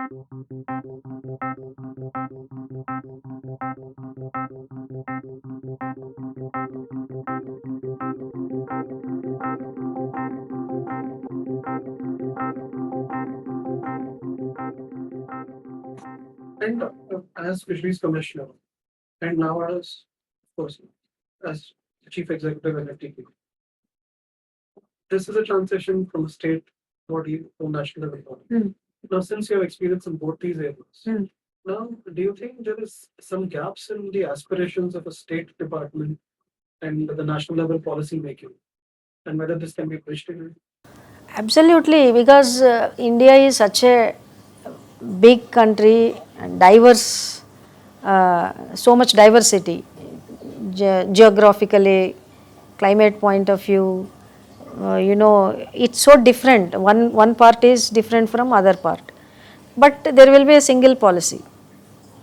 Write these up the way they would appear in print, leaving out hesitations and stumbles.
And as Fisheries Commissioner, and now as, of course, as Chief Executive NFDB, this is a transition from a state body to national level body. Now, since you have experience in both these areas, now do you think there is some gaps in the aspirations of a state department and the national level policy making, and whether this can be bridged in? Absolutely, because India is such a big country, diverse, so much diversity, geographically, climate point of view, it's so different. One part is different from other part, but there will be a single policy,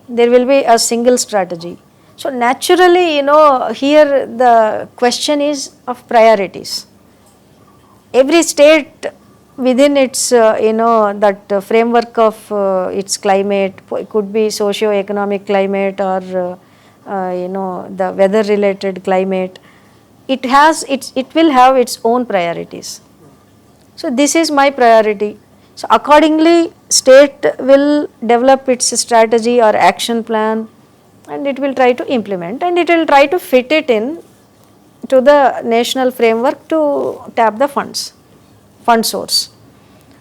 there will be a single strategy. So naturally, here the question is of priorities. Every state within its that framework of its climate, it could be socio-economic climate or the weather related climate, it will have its own priorities. So this is my priority. So accordingly, state will develop its strategy or action plan, and it will try to implement, and it will try to fit it in to the national framework to tap the fund source.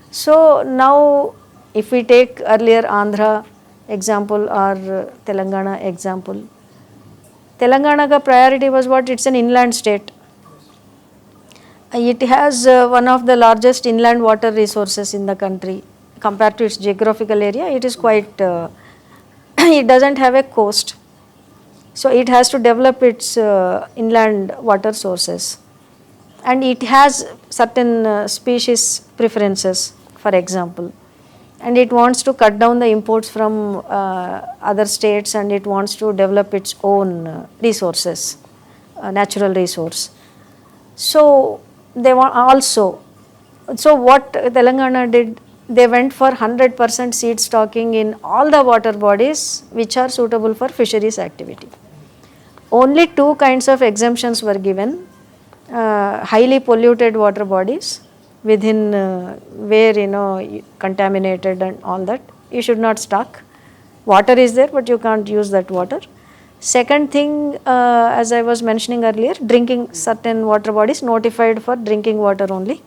So now if we take earlier Andhra example or Telangana example, Telangana ka priority was what? It's an inland state. It has one of the largest inland water resources in the country. Compared to its geographical area, it is quite, it doesn't have a coast. So it has to develop its inland water sources. And it has certain species preferences, for example. And it wants to cut down the imports from other states, and it wants to develop its own resources, natural resource. So they want also, so what Telangana did, they went for 100% seed stocking in all the water bodies which are suitable for fisheries activity. Only two kinds of exemptions were given. Highly polluted water bodies within where contaminated and all that, you should not stock. Water is there, but you can't use that water. Second thing, as I was mentioning earlier, drinking, certain water bodies notified for drinking water only,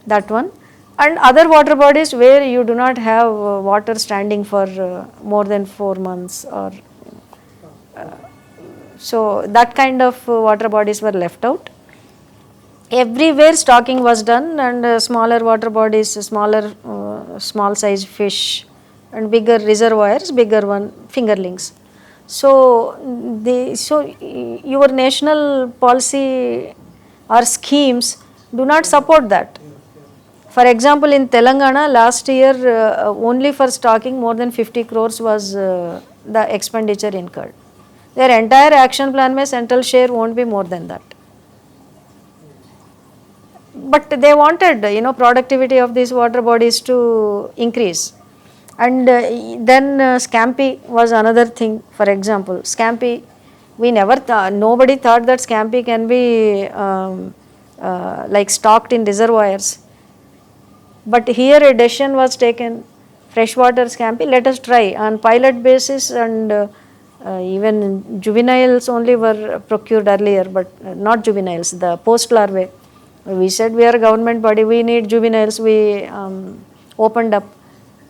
that one. And other water bodies where you do not have water standing for more than 4 months or so, that kind of water bodies were left out. Everywhere stocking was done, and smaller water bodies, small size fish, and bigger reservoirs, bigger one, fingerlings. So your national policy or schemes do not support that. For example, in Telangana last year, only for stocking more than 50 crores was the expenditure incurred. Their entire action plan, mein central share won't be more than that. But they wanted, productivity of these water bodies to increase. And then scampi was another thing. For example, scampi, nobody thought that scampi can be like stocked in reservoirs. But here a decision was taken, freshwater scampi, let us try on pilot basis, and even juveniles only were procured earlier, but not juveniles, the post larvae. We said we are a government body, we need juveniles, we opened up.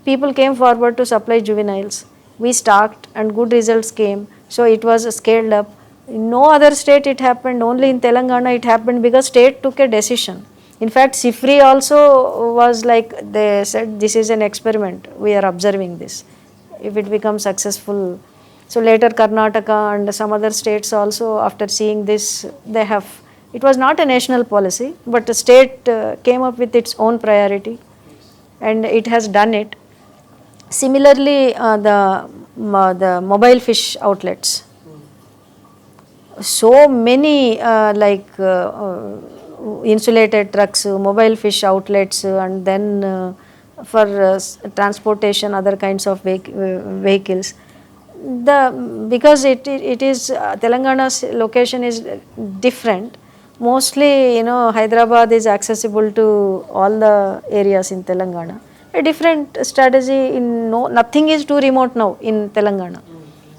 People came forward to supply juveniles. We stocked and good results came. So it was scaled up. In no other state it happened, only in Telangana it happened because state took a decision. In fact, SIFRI also was like, they said this is an experiment, we are observing this. If it becomes successful. So later Karnataka and some other states also, after seeing this, they have, it was not a national policy, but the state came up with its own priority and it has done it. Similarly, the mobile fish outlets. So many insulated trucks, mobile fish outlets, and then for transportation, other kinds of vehicles. Because it is Telangana's location is different. Mostly, Hyderabad is accessible to all the areas in Telangana. A different strategy in nothing is too remote now in Telangana.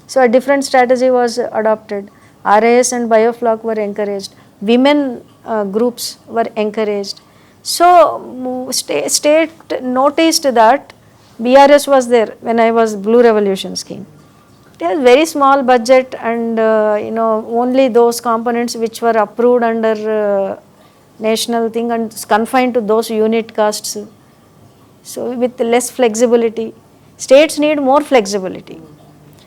So a different strategy was adopted. RAS and biofloc were encouraged. Women groups were encouraged. So state noticed that BRS was there when I was Blue Revolution scheme. It has very small budget, and only those components which were approved under national thing and confined to those unit costs. So with less flexibility, states need more flexibility.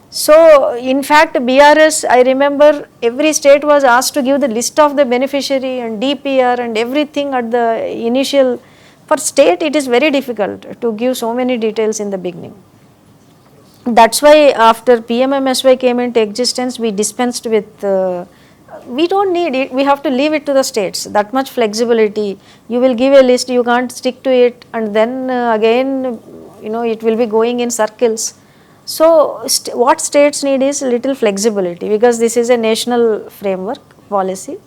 So in fact, BRS, I remember every state was asked to give the list of the beneficiary and DPR and everything at the initial. For state, it is very difficult to give so many details in the beginning. That's why after PMMSY came into existence, we dispensed with, we don't need it, we have to leave it to the states, that much flexibility. You will give a list, you can't stick to it, and then again, it will be going in circles. So what states need is little flexibility, because this is a national framework policy,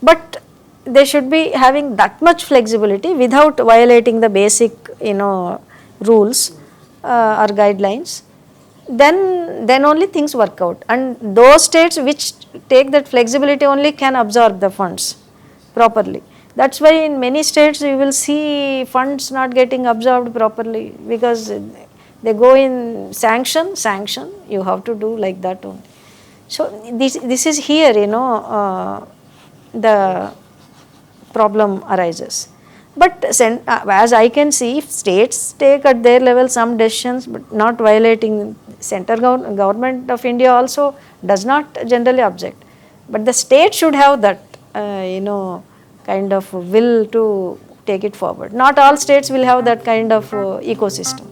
but they should be having that much flexibility without violating the basic, rules or guidelines. Then only things work out, and those states which take that flexibility only can absorb the funds properly. That's why in many states you will see funds not getting absorbed properly, because they go in sanction, you have to do like that only. So this is here, the problem arises. But as I can see, if states take at their level some decisions but not violating, government of India also does not generally object. But the state should have that, kind of will to take it forward. Not all states will have that kind of ecosystem.